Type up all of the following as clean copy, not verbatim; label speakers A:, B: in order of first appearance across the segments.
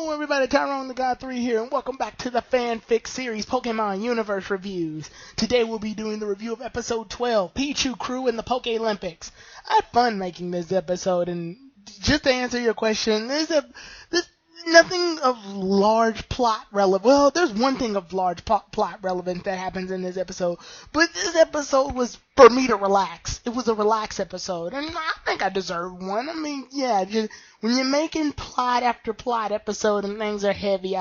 A: Hello everybody, Tyrone the God 3 here, and welcome back to the fanfic series Pokemon Universe Reviews. Today we'll be doing the review of episode 12, Pichu Crew in the Poke Olympics. I had fun making this episode, and just to answer your question, there's nothing of large plot relevant. Well, there's one thing of large plot relevant that happens in this episode, but this episode was for me to relax. It was a relax episode, and I think I deserved one. I mean, yeah, just when you're making plot after plot episode and things are heavy,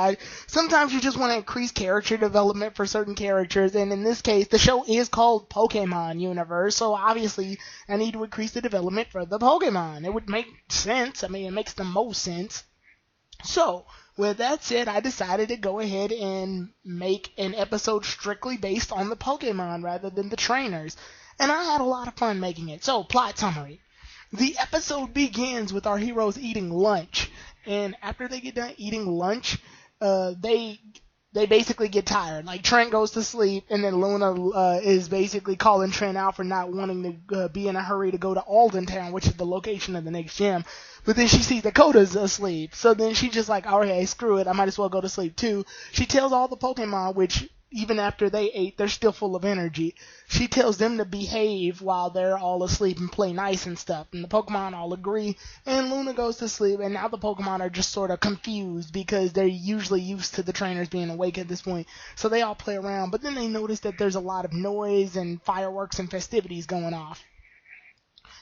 A: sometimes you just want to increase character development for certain characters, and in this case, the show is called Pokemon Universe, so obviously I need to increase the development for the Pokemon. It would make sense. I mean, it makes the most sense. So, with that said, I decided to go ahead and make an episode strictly based on the Pokemon rather than the trainers. And I had a lot of fun making it. So, plot summary. The episode begins with our heroes eating lunch. And after they get done eating lunch, they basically get tired. Like, Trent goes to sleep, and then Luna is basically calling Trent out for not wanting to be in a hurry to go to Aldentown, which is the location of the next gym. But then she sees Dakota's asleep. So then she's just like, okay, screw it, I might as well go to sleep too. She tells all the Pokemon, which even after they ate, they're still full of energy. She tells them to behave while they're all asleep and play nice and stuff. And the Pokemon all agree, and Luna goes to sleep, and now the Pokemon are just sort of confused because they're usually used to the trainers being awake at this point. So they all play around, but then they notice that there's a lot of noise and fireworks and festivities going off.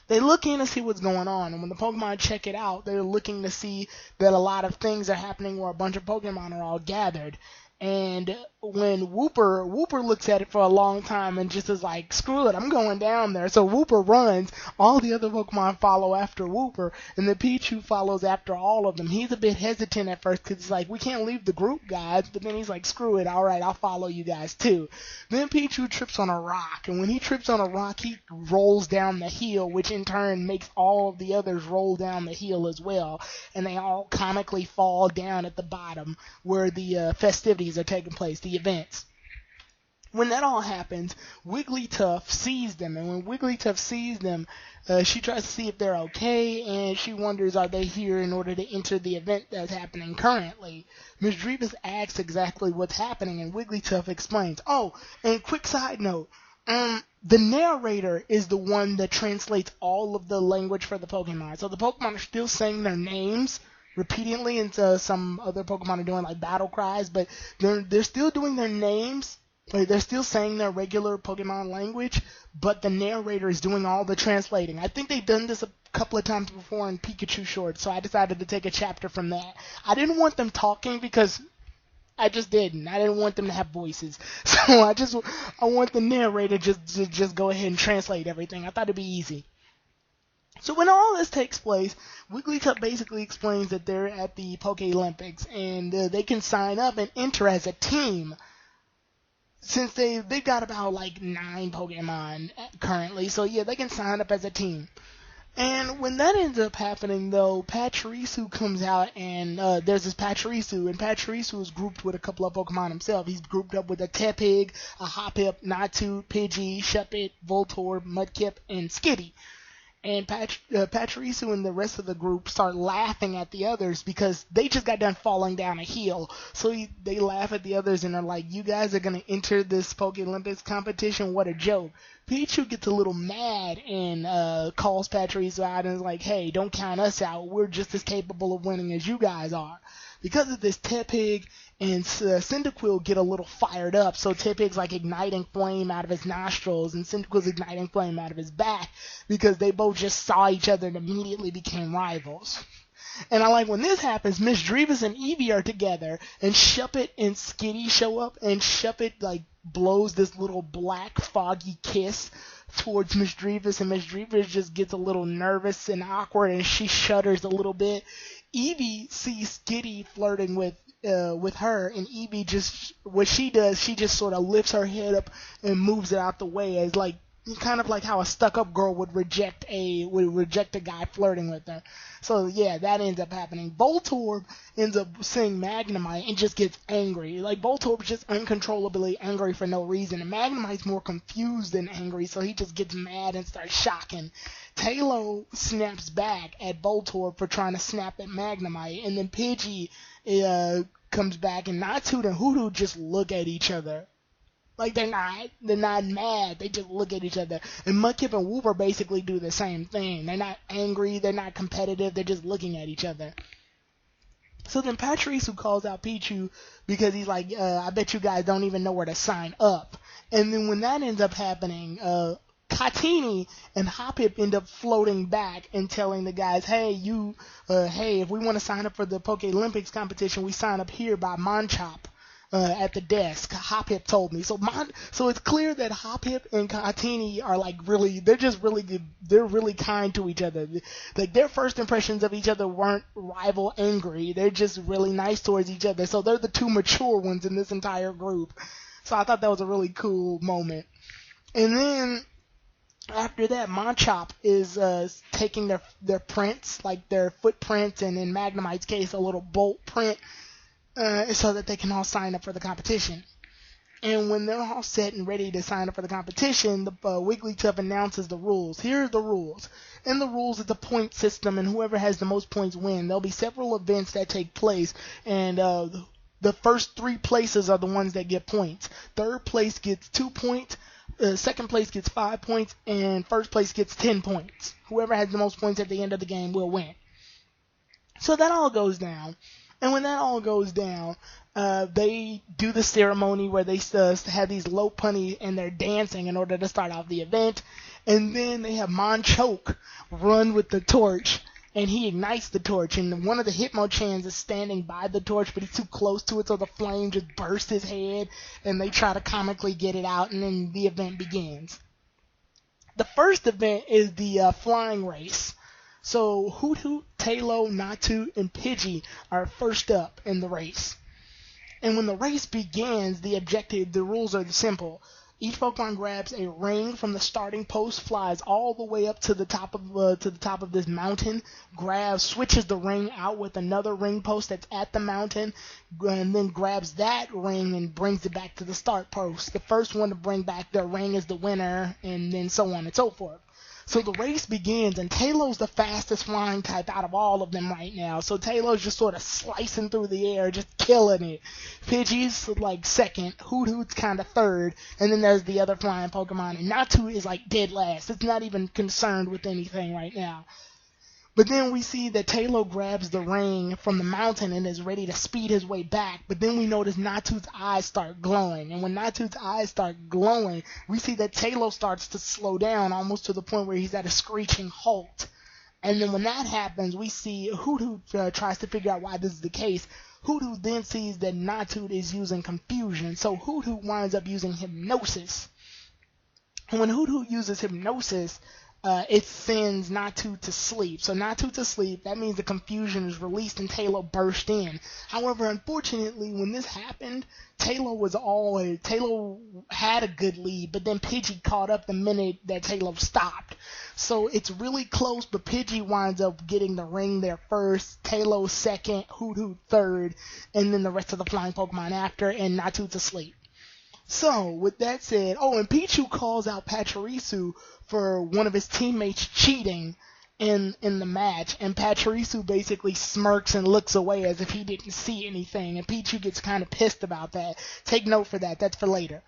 A: They look in to see what's going on, and when the Pokemon check it out, they're looking to see that a lot of things are happening where a bunch of Pokemon are all gathered. And when Wooper looks at it for a long time and just is like, screw it, I'm going down there. So Wooper runs. All the other Pokemon follow after Wooper, and the Pichu follows after all of them. He's a bit hesitant at first because he's like, we can't leave the group, guys. But then he's like, screw it, alright, I'll follow you guys too. Then Pichu trips on a rock, and when he trips on a rock, he rolls down the hill, which in turn makes all of the others roll down the hill as well. And they all comically fall down at the bottom where the festivities are taking place, the events. When that all happens, Wigglytuff sees them, and when Wigglytuff sees them, she tries to see if they're okay, and she wonders, are they here in order to enter the event that's happening currently? Ms. Drevis asks exactly what's happening, and Wigglytuff explains. Oh, and quick side note, the narrator is the one that translates all of the language for the Pokemon. So the Pokemon are still saying their names repeatedly, and some other Pokemon are doing like battle cries, but they're still doing their names. They're still saying their regular Pokemon language, but the narrator is doing all the translating. I think they've done this a couple of times before in Pikachu shorts, so I decided to take a chapter from that. I didn't want them talking because I just didn't. I didn't want them to have voices, so I want the narrator just go ahead and translate everything. I thought it'd be easy. So when all this takes place, Wigglytuff basically explains that they're at the Poke Olympics, and they can sign up and enter as a team. Since they've got about like 9 Pokemon currently, so yeah, they can sign up as a team. And when that ends up happening, though, Pachirisu comes out, and there's this Pachirisu, and Pachirisu is grouped with a couple of Pokemon himself. He's grouped up with a Tepig, a Hoppip, Natu, Pidgey, Shuppet, Voltorb, Mudkip, and Skitty. And Pachirisu and the rest of the group start laughing at the others because they just got done falling down a hill. So they laugh at the others and are like, you guys are going to enter this Poke Olympics competition? What a joke. Pichu gets a little mad and calls Pachirisu out and is like, hey, don't count us out. We're just as capable of winning as you guys are. Because of this, Tepig and Cyndaquil get a little fired up, so Tepig's like igniting flame out of his nostrils, and Cyndaquil's igniting flame out of his back, because they both just saw each other and immediately became rivals. And I like when this happens, Miss Drevis and Eevee are together, and Shuppet and Skitty show up, and Shuppet like blows this little black foggy kiss towards Miss Drevis, and Miss Drevis just gets a little nervous and awkward, and she shudders a little bit. Eevee sees Skitty flirting with her, and Eevee just, what she does, she just sort of lifts her head up and moves it out the way as like kind of like how a stuck-up girl would reject a guy flirting with her. So yeah, that ends up happening. Voltorb ends up seeing Magnemite and just gets angry. Like, Voltorb's just uncontrollably angry for no reason, and Magnemite's more confused than angry, so he just gets mad and starts shocking. Tailo snaps back at Voltorb for trying to snap at Magnemite, and then Pidgey comes back, and Natu and Hoothoot just look at each other. Like, they're not mad, they just look at each other. And Mudkip and Wooper basically do the same thing. They're not angry, they're not competitive, they're just looking at each other. So then Pachirisu calls out Pichu because he's like, I bet you guys don't even know where to sign up. And then when that ends up happening, Katini and Hoppip end up floating back and telling the guys, hey, if we want to sign up for the Poke Olympics competition, we sign up here by Monchop. At the desk, Hoppip told me. So it's clear that Hoppip and Katini are like they're just really good. They're really kind to each other. Like, their first impressions of each other weren't rival angry. They're just really nice towards each other. So they're the two mature ones in this entire group. So I thought that was a really cool moment. And then after that, Monchop is taking their prints, like their footprints, and in Magnemite's case, a little bolt print, so that they can all sign up for the competition. And when they're all set and ready to sign up for the competition, the Wigglytuff announces the rules. Here are the rules. In the rules is the point system, and whoever has the most points win. There'll be several events that take place, and the first 3 places are the ones that get points. Third place gets 2 points, second place gets 5 points, and first place gets 10 points. Whoever has the most points at the end of the game will win. So that all goes down. And when that all goes down, they do the ceremony where they have these Lopunny and they're dancing in order to start off the event. And then they have Monchoke run with the torch, and he ignites the torch. And one of the Hitmonchans is standing by the torch, but he's too close to it, so the flame just bursts his head. And they try to comically get it out, and then the event begins. The first event is the flying race. So Hoothoot, Tailo, Natu, and Pidgey are first up in the race. And when the race begins, the rules are simple. Each Pokemon grabs a ring from the starting post, flies all the way up to the top of this mountain, switches the ring out with another ring post that's at the mountain, and then grabs that ring and brings it back to the start post. The first one to bring back their ring is the winner, and then so on and so forth. So the race begins, and Tailo's the fastest flying type out of all of them right now. So Tailo's just sort of slicing through the air, just killing it. Pidgey's like second, Hoothoot's kind of third, and then there's the other flying Pokemon, and Natu is like dead last. It's not even concerned with anything right now. But then we see that Tailo grabs the ring from the mountain and is ready to speed his way back. But then we notice Natu's eyes start glowing. And when Natu's eyes start glowing, we see that Tailo starts to slow down almost to the point where he's at a screeching halt. And then when that happens, we see Hoothoot tries to figure out why this is the case. Hoothoot then sees that Natu is using confusion. So Hoothoot winds up using hypnosis. And when Hoothoot uses hypnosis, it sends Natu to sleep. So Natu to sleep, that means the confusion is released and Tailo burst in. However, unfortunately, when this happened, Tailo had a good lead, but then Pidgey caught up the minute that Tailo stopped. So it's really close, but Pidgey winds up getting the ring there first, Tailo second, Hoothoot third, and then the rest of the flying Pokemon after, and Natu to sleep. So, with that said, and Pichu calls out Pachirisu for one of his teammates cheating in the match, and Pachirisu basically smirks and looks away as if he didn't see anything, and Pichu gets kind of pissed about that. Take note for that, that's for later.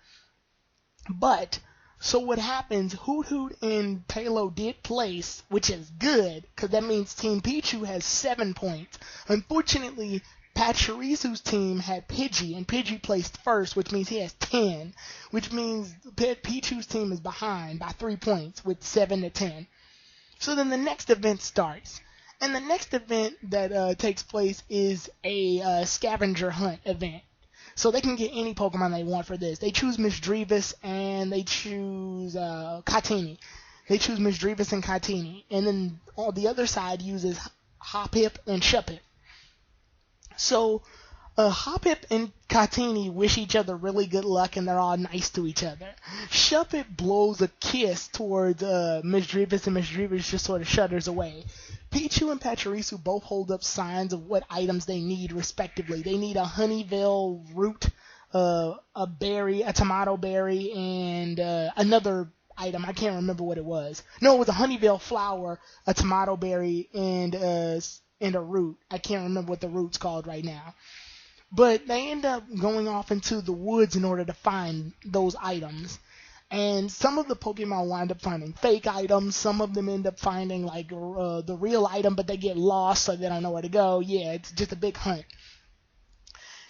A: But, so what happens, Hoothoot and Tailo did place, which is good, because that means Team Pichu has 7 points. Unfortunately, Pachirisu's team had Pidgey, and Pidgey placed first, which means he has 10, which means Pichu's team is behind by 3 points with 7 to 10. So then the next event starts, and the next event that takes place is a scavenger hunt event. So they can get any Pokemon they want for this. They choose Misdreavus and they choose Katini. They choose Misdreavus and Katini, and then the other side uses Hoppip and ShoPip. So Hoppip and Katini wish each other really good luck, and they're all nice to each other. ShoPip blows a kiss towards Misdreavus, and Misdreavus just sort of shudders away. Pichu and Pachirisu both hold up signs of what items they need, respectively. They need a Honeyville root, a berry, a tomato berry, and another item. I can't remember what it was. No, it was a Honeyville flower, a tomato berry, and a root. I can't remember what the root's called right now. But they end up going off into the woods in order to find those items. And some of the Pokemon wind up finding fake items. Some of them end up finding like the real item, but they get lost, so they don't know where to go. Yeah, it's just a big hunt.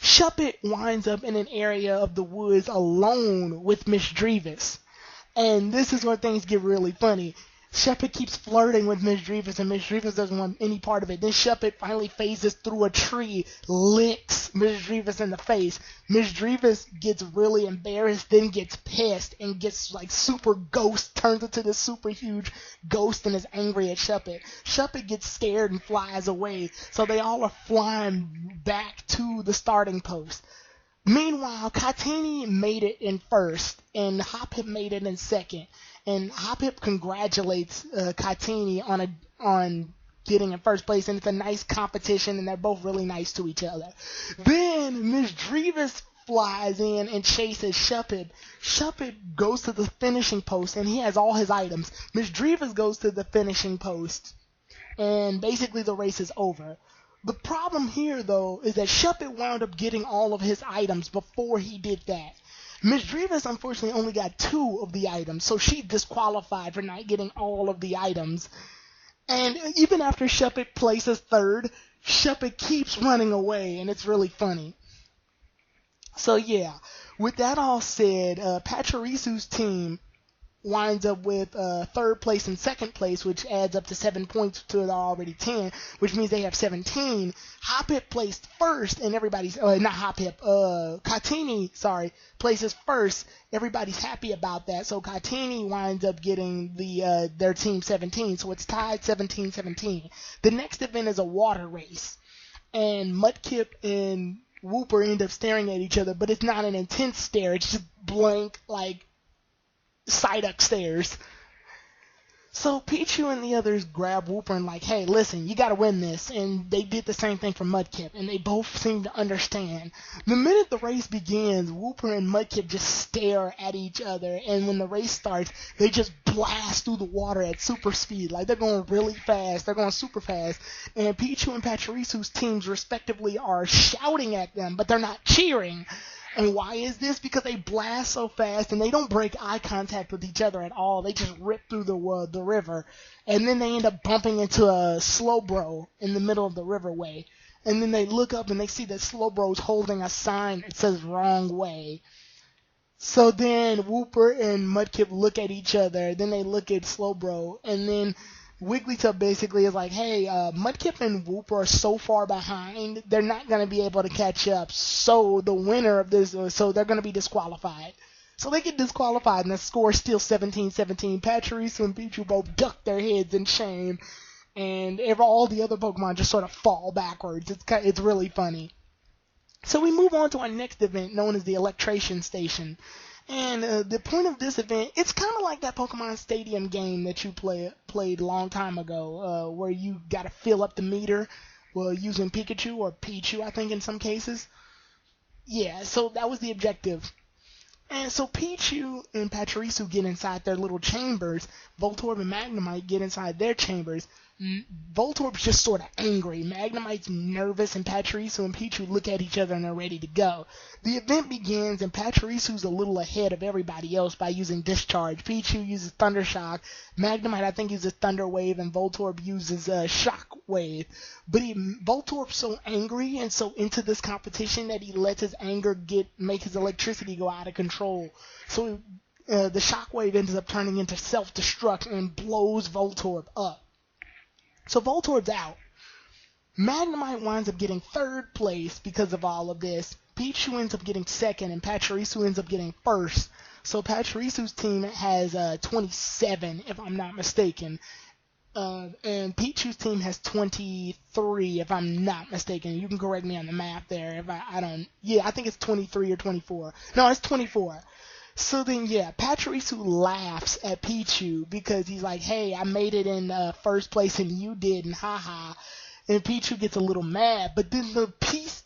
A: ShoPip winds up in an area of the woods alone with Misdreavus. And this is where things get really funny. ShoPip keeps flirting with Misdreavus, and Misdreavus doesn't want any part of it. Then ShoPip finally phases through a tree, licks Misdreavus in the face. Misdreavus gets really embarrassed, then gets pissed, and gets like super ghost, turns into this super huge ghost and is angry at ShoPip. ShoPip gets scared and flies away, so they all are flying back to the starting post. Meanwhile, Katini made it in first, and Hoppip made it in second. And Hoppip congratulates Katini on getting in first place, and it's a nice competition, and they're both really nice to each other. Then Misdreavus flies in and chases ShoPip. ShoPip goes to the finishing post, and he has all his items. Misdreavus goes to the finishing post, and basically the race is over. The problem here, though, is that ShoPip wound up getting all of his items before he did that. Misdreavus, unfortunately, only got 2 of the items, so she's disqualified for not getting all of the items. And even after ShoPip places third, ShoPip keeps running away, and it's really funny. So yeah, with that all said, Pachirisu's team winds up with third place and second place, which adds up to 7 points to the already 10, which means they have 17. Hoppip placed first, and everybody's not Hoppip, Katini, places first. Everybody's happy about that, so Katini winds up getting their team 17, so it's tied 17-17. The next event is a water race, and Mudkip and Wooper end up staring at each other, but it's not an intense stare, it's just blank, like, Psyduck stares. So Pichu and the others grab Wooper and like, hey, listen, you gotta win this. And they did the same thing for Mudkip, and they both seem to understand. The minute the race begins, Wooper and Mudkip just stare at each other, and when the race starts, they just blast through the water at super speed. Like, they're going really fast, they're going super fast. And Pichu and Pachirisu's teams, respectively, are shouting at them, but they're not cheering. And why is this? Because they blast so fast, and they don't break eye contact with each other at all. They just rip through the river, and then they end up bumping into a Slowbro in the middle of the riverway. And then they look up, and they see that Slowbro's holding a sign that says "Wrong Way." So then Wooper and Mudkip look at each other, then they look at Slowbro, and then Wigglytuff basically is like, hey, Mudkip and Wooper are so far behind, they're not going to be able to catch up. So the winner of this, so they're going to be disqualified. So they get disqualified, and the score is still 17-17. Pachirisu and Pichu both duck their heads in shame, and all the other Pokemon just sort of fall backwards. It's really funny. So we move on to our next event, known as the Electration Station. And the point of this event, it's kind of like that Pokemon Stadium game that you played a long time ago, where you got to fill up the meter using Pikachu or Pichu, I think, in some cases. Yeah, so that was the objective. And so Pichu and Pachirisu get inside their little chambers. Voltorb and Magnemite get inside their chambers. Voltorb's just sort of angry. Magnemite's nervous, and Pachirisu and Pichu look at each other and they're ready to go. The event begins, and Pachirisu's a little ahead of everybody else by using Discharge. Pichu uses Thunder Shock. Magnemite, I think, uses Thunder Wave, and Voltorb uses Shock Wave. But Voltorb's so angry and so into this competition that he lets his anger make his electricity go out of control. So the Shock Wave ends up turning into Self-Destruct and blows Voltorb up. So Voltorb's out. Magnemite winds up getting third place because of all of this. Pichu ends up getting second, and Pachirisu ends up getting first. So Pachirisu's team has 27, if I'm not mistaken. and Pichu's team has 23, if I'm not mistaken. You can correct me on the math there. If I don't, yeah, I think it's 23 or 24. No, it's 24. So then, yeah, Pachirisu laughs at Pichu because he's like, hey, I made it in first place and you didn't, haha. And Pichu gets a little mad, but then the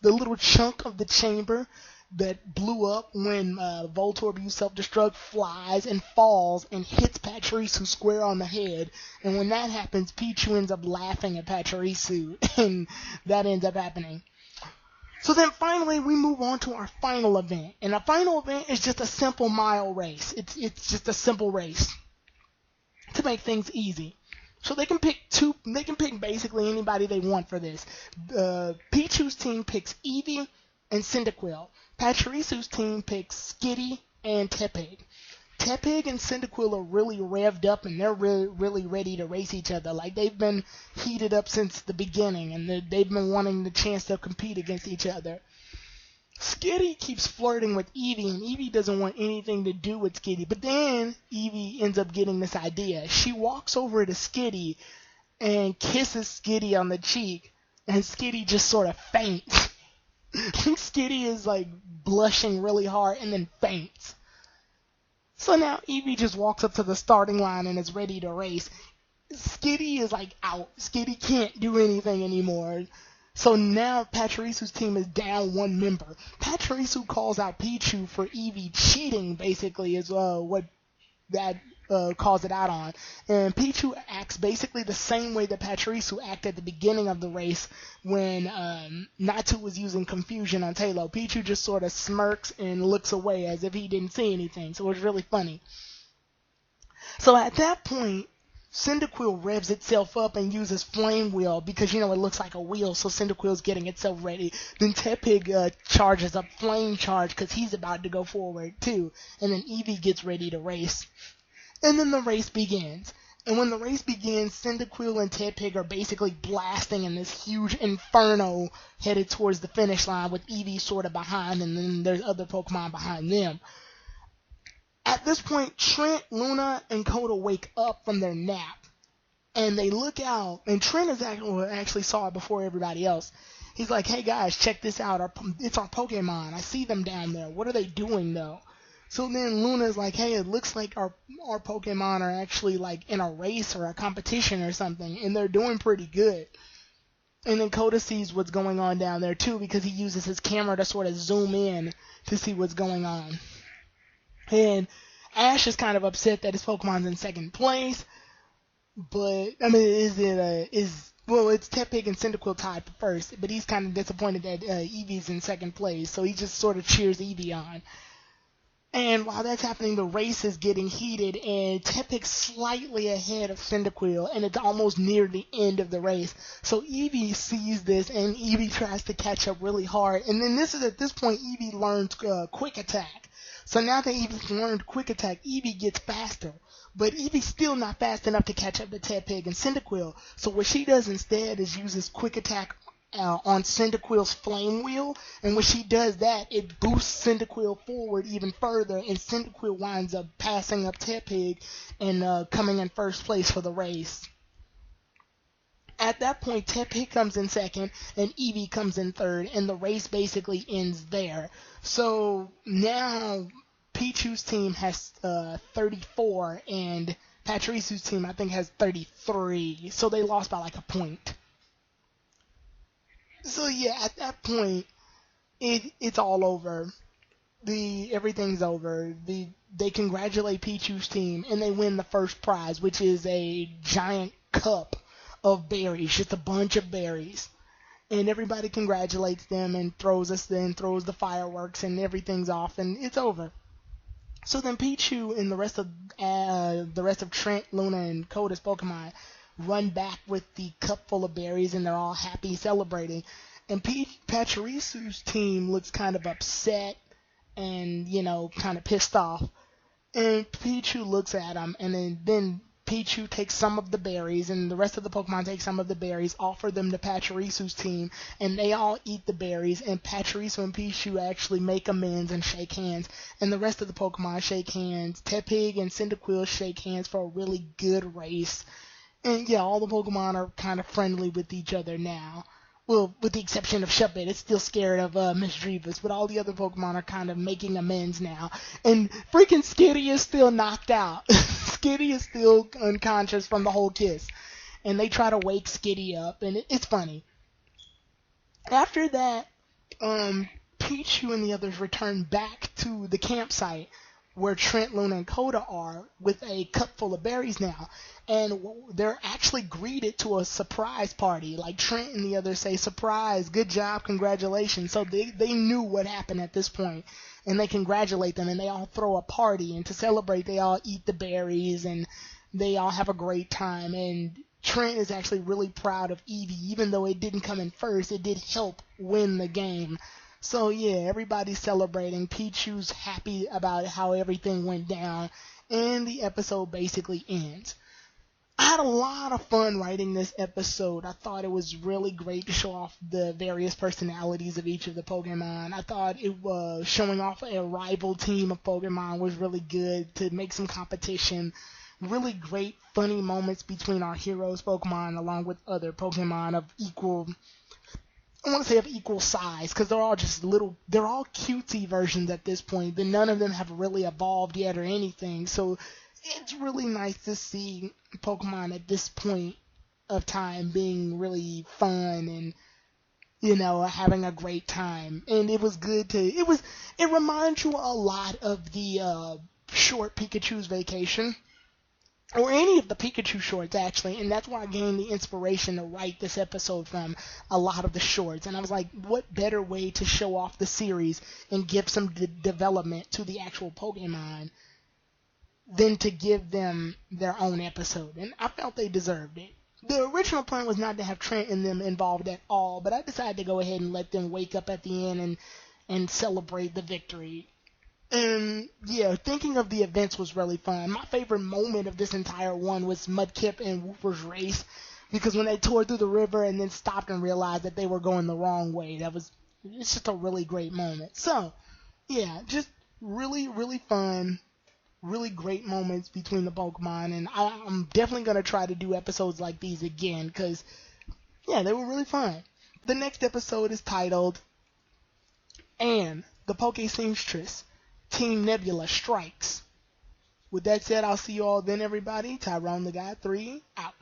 A: little chunk of the chamber that blew up when Voltorb used self-destruct flies and falls and hits Pachirisu square on the head. And when that happens, Pichu ends up laughing at Pachirisu, and that ends up happening. So then finally we move on to our final event. And our final event is just a simple mile race. It's just a simple race to make things easy. So they can pick basically anybody they want for this. Pichu's team picks Eevee and Cyndaquil. Pachirisu's team picks Skitty and Tepig. Tepig and Cyndaquil are really revved up and they're really ready to race each other. Like, they've been heated up since the beginning and they've been wanting the chance to compete against each other. Skitty keeps flirting with Eevee, and Eevee doesn't want anything to do with Skitty. But then Eevee ends up getting this idea. She walks over to Skitty and kisses Skitty on the cheek, and Skitty just sort of faints. Skitty is like blushing really hard and then faints. So now Eevee just walks up to the starting line and is ready to race. Skitty is like out. Skitty can't do anything anymore. So now Pachirisu's team is down one member. Pachirisu calls out Pichu for Eevee cheating, basically, is what that calls it out on. And Pichu acts basically the same way that Pachirisu acted at the beginning of the race when Natu was using Confusion on Tailo. Pichu just sort of smirks and looks away as if he didn't see anything. So it was really funny. So at that point, Cyndaquil revs itself up and uses Flame Wheel because, it looks like a wheel, so Cyndaquil's getting itself ready. Then Tepig charges up Flame Charge because he's about to go forward too. And then Eevee gets ready to race. And then the race begins. And when the race begins, Cyndaquil and Tepig are basically blasting in this huge inferno headed towards the finish line with Eevee sort of behind, and then there's other Pokemon behind them. At this point, Trent, Luna, and Coda wake up from their nap, and they look out, and Trent actually saw it before everybody else. He's like, hey guys, check this out, it's our Pokemon, I see them down there, what are they doing though? So then Luna's like, hey, it looks like our Pokemon are actually like in a race or a competition or something, and they're doing pretty good. And then Coda sees what's going on down there too, because he uses his camera to sort of zoom in to see what's going on. And Ash is kind of upset that his Pokemon's in second place, but it's Tepig and Cyndaquil tied for first, but he's kind of disappointed that Eevee's in second place, so he just sort of cheers Eevee on. And while that's happening, the race is getting heated, and Tepig's slightly ahead of Cyndaquil, and it's almost near the end of the race. So Eevee sees this, and Eevee tries to catch up really hard. And then at this point, Eevee learns Quick Attack. So now that Eevee's learned Quick Attack, Eevee gets faster. But Eevee's still not fast enough to catch up to Tepig and Cyndaquil. So what she does instead is uses Quick Attack on Cyndaquil's Flame Wheel, and when she does that, it boosts Cyndaquil forward even further, and Cyndaquil winds up passing up Tepig and coming in first place for the race. At that point, Tepig comes in second, and Eevee comes in third, and the race basically ends there. So now Pichu's team has 34, and Pachirisu's team, I think, has 33, so they lost by like a point. So yeah, at that point, it's all over. Everything's over. They congratulate Pichu's team, and they win the first prize, which is a giant cup of berries, just a bunch of berries. And everybody congratulates them and throws the fireworks, and everything's off, and it's over. So then Pichu and the rest of Trent, Luna, and Coda's Pokemon run back with the cup full of berries, and they're all happy celebrating. And Pachirisu's team looks kind of upset and, kind of pissed off. And Pichu looks at them, and then Pichu takes some of the berries, and the rest of the Pokemon take some of the berries, offer them to Pachirisu's team, and they all eat the berries, and Pachirisu and Pichu actually make amends and shake hands, and the rest of the Pokemon shake hands. Tepig and Cyndaquil shake hands for a really good race. And yeah, all the Pokemon are kind of friendly with each other now. Well, with the exception of Shuppet, it's still scared of Misdreavus, but all the other Pokemon are kind of making amends now. And freaking Skitty is still knocked out. Skitty is still unconscious from the whole kiss. And they try to wake Skitty up, and it's funny. After that, Pichu and the others return back to the campsite where Trent, Luna, and Coda are with a cup full of berries now. And they're actually greeted to a surprise party. Like Trent and the others say, surprise, good job, congratulations. So they knew what happened at this point, and they congratulate them, and they all throw a party. And to celebrate, they all eat the berries, and they all have a great time. And Trent is actually really proud of Eevee, even though it didn't come in first, it did help win the game. So yeah, everybody's celebrating. Pichu's happy about how everything went down, and the episode basically ends. I had a lot of fun writing this episode. I thought it was really great to show off the various personalities of each of the Pokemon. I thought it was showing off a rival team of Pokemon was really good to make some competition. Really great, funny moments between our heroes Pokemon along with other Pokemon of equal, I want to say of equal size, because they're all just they're all cutesy versions at this point, but none of them have really evolved yet or anything. So it's really nice to see Pokemon at this point of time being really fun and, having a great time. And it was good it reminds you a lot of the short Pikachu's Vacation, or any of the Pikachu shorts actually, and that's where I gained the inspiration to write this episode from, a lot of the shorts. And I was like, what better way to show off the series and give some development to the actual Pokemon than to give them their own episode. And I felt they deserved it. The original plan was not to have Trent and them involved at all, but I decided to go ahead and let them wake up at the end and celebrate the victory. And yeah, thinking of the events was really fun. My favorite moment of this entire one was Mudkip and Wooper's race, because when they tore through the river and then stopped and realized that they were going the wrong way, it's just a really great moment. So yeah, just really, really fun, really great moments between the Pokemon, and I'm definitely going to try to do episodes like these again, because yeah, they were really fun. The next episode is titled Anne, the Poke Seamstress, Team Nebula Strikes. With that said, I'll see you all then, everybody. Tyrone the Guy 3 out.